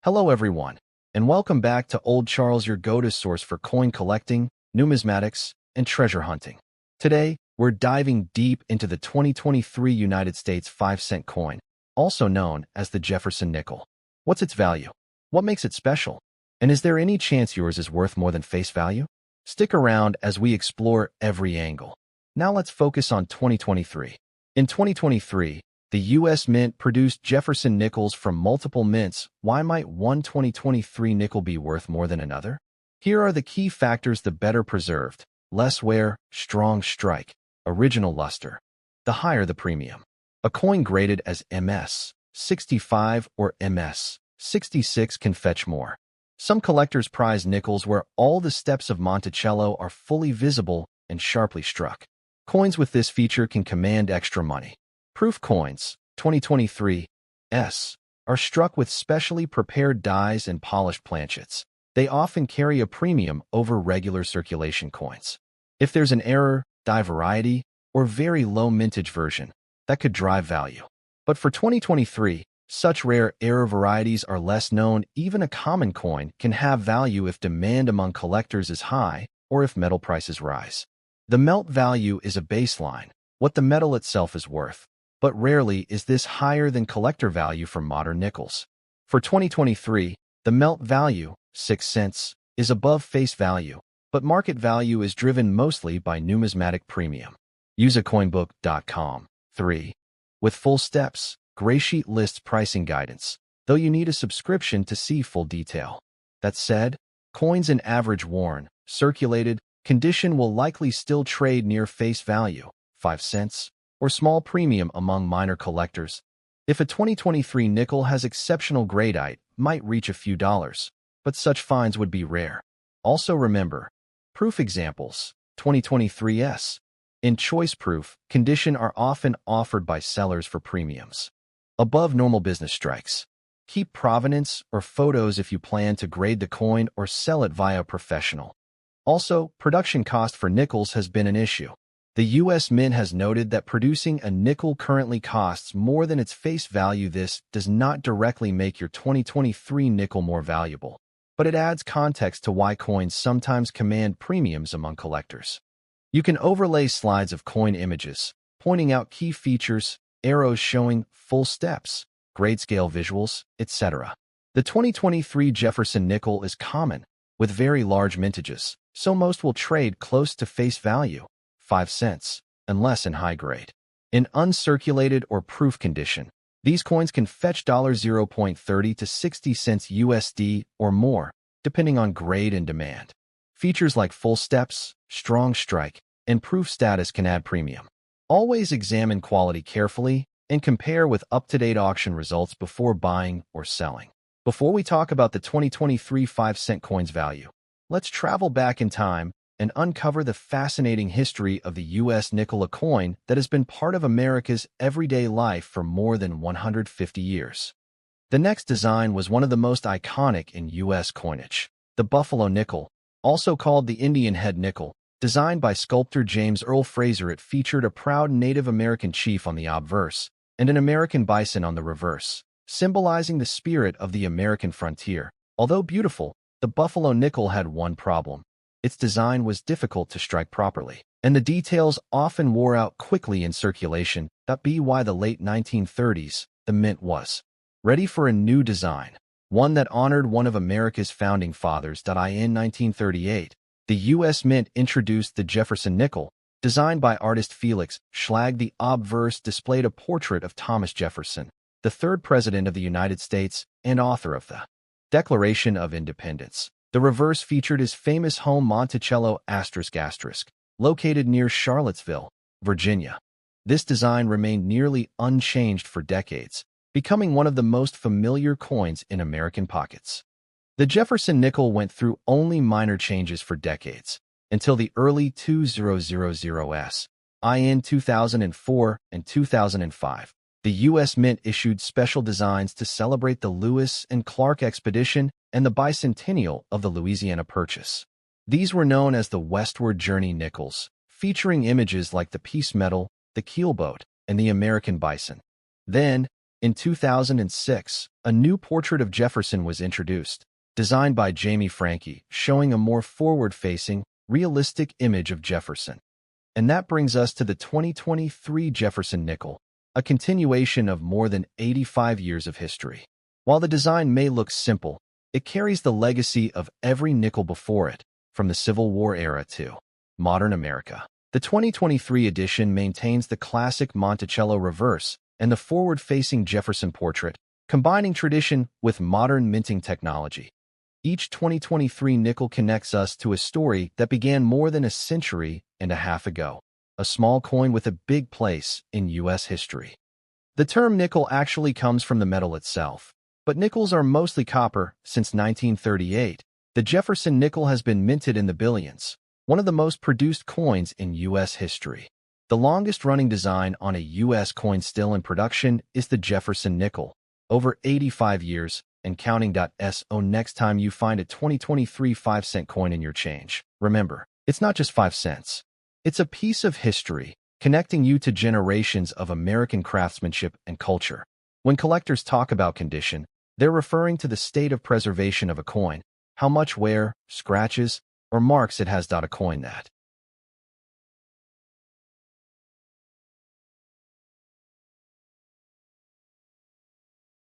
Hello everyone, and welcome back to Old Charles, your go-to source for coin collecting, numismatics, and treasure hunting. Today, we're diving deep into the 2023 United States 5-cent coin, also known as the Jefferson nickel. What's its value? What makes it special? And is there any chance yours is worth more than face value? Stick around as we explore every angle. Now let's focus on 2023. In 2023, the U.S. Mint produced Jefferson nickels from multiple mints. Why might one 2023 nickel be worth more than another? Here are the key factors: the better preserved, less wear, strong strike, original luster. The higher the premium. A coin graded as MS 65 or MS 66 can fetch more. Some collectors prize nickels where all the steps of Monticello are fully visible and sharply struck. Coins with this feature can command extra money. Proof coins, 2023, are struck with specially prepared dies and polished planchets. They often carry a premium over regular circulation coins. If there's an error, die variety, or very low mintage version, that could drive value. But for 2023, such rare error varieties are less known. Even a common coin can have value if demand among collectors is high or if metal prices rise. The melt value is a baseline, what the metal itself is worth. But rarely is this higher than collector value for modern nickels. For 2023, the melt value, 6 cents, is above face value, but market value is driven mostly by numismatic premium. Useacoinbook.com. 3. With full steps, Graysheet lists pricing guidance, though you need a subscription to see full detail. That said, coins in average worn, circulated condition will likely still trade near face value, 5 cents, or small premium among minor collectors. If a 2023 nickel has exceptional gradite, might reach a few dollars, but such finds would be rare. Also remember, proof examples, 2023s, in choice proof condition are often offered by sellers for premiums. Above normal business strikes. Keep provenance or photos if you plan to grade the coin or sell it via a professional. Also, production cost for nickels has been an issue. The U.S. Mint has noted that producing a nickel currently costs more than its face value. This does not directly make your 2023 nickel more valuable, but it adds context to why coins sometimes command premiums among collectors. You can overlay slides of coin images, pointing out key features, arrows showing full steps, grayscale visuals, etc. The 2023 Jefferson nickel is common, with very large mintages, so most will trade close to face value, 5 cents, unless in high grade. In uncirculated or proof condition, these coins can fetch $0.30 to 60 cents USD or more, depending on grade and demand. Features like full steps, strong strike, and proof status can add premium. Always examine quality carefully and compare with up-to-date auction results before buying or selling. Before we talk about the 2023 5-cent coin's value, let's travel back in time and uncover the fascinating history of the U.S. nickel, a coin that has been part of America's everyday life for more than 150 years. The next design was one of the most iconic in U.S. coinage, the Buffalo nickel, also called the Indian head nickel. Designed by sculptor James Earl Fraser, it featured a proud Native American chief on the obverse and an American bison on the reverse, symbolizing the spirit of the American frontier. Although beautiful, the Buffalo nickel had one problem. Its design was difficult to strike properly, and the details often wore out quickly in circulation. By the late 1930s, the Mint was ready for a new design, one that honored one of America's founding fathers. In 1938, the U.S. Mint introduced the Jefferson nickel, designed by artist Felix Schlag. The obverse displayed a portrait of Thomas Jefferson, the third president of the United States and author of the Declaration of Independence. The reverse featured his famous home Monticello ***, located near Charlottesville, Virginia. This design remained nearly unchanged for decades, becoming one of the most familiar coins in American pockets. The Jefferson nickel went through only minor changes for decades, until the early 2000s. In 2004 and 2005, the U.S. Mint issued special designs to celebrate the Lewis and Clark expedition and the bicentennial of the Louisiana Purchase. These were known as the Westward Journey nickels, featuring images like the Peace Medal, the keelboat, and the American bison. Then, in 2006, a new portrait of Jefferson was introduced, designed by Jamie Franke, showing a more forward-facing, realistic image of Jefferson. And that brings us to the 2023 Jefferson nickel, a continuation of more than 85 years of history. While the design may look simple, it carries the legacy of every nickel before it, from the Civil War era to modern America. The 2023 edition maintains the classic Monticello reverse and the forward-facing Jefferson portrait, combining tradition with modern minting technology. Each 2023 nickel connects us to a story that began more than a century and a half ago, a small coin with a big place in U.S. history. The term nickel actually comes from the metal itself, but nickels are mostly copper. Since 1938, the Jefferson nickel has been minted in the billions, one of the most produced coins in U.S. history. The longest-running design on a U.S. coin still in production is the Jefferson nickel, over 85 years, and counting. So next time you find a 2023 5-cent coin in your change, remember, it's not just 5 cents. It's a piece of history, connecting you to generations of American craftsmanship and culture. When collectors talk about condition, they're referring to the state of preservation of a coin, how much wear, scratches, or marks it has. A coin that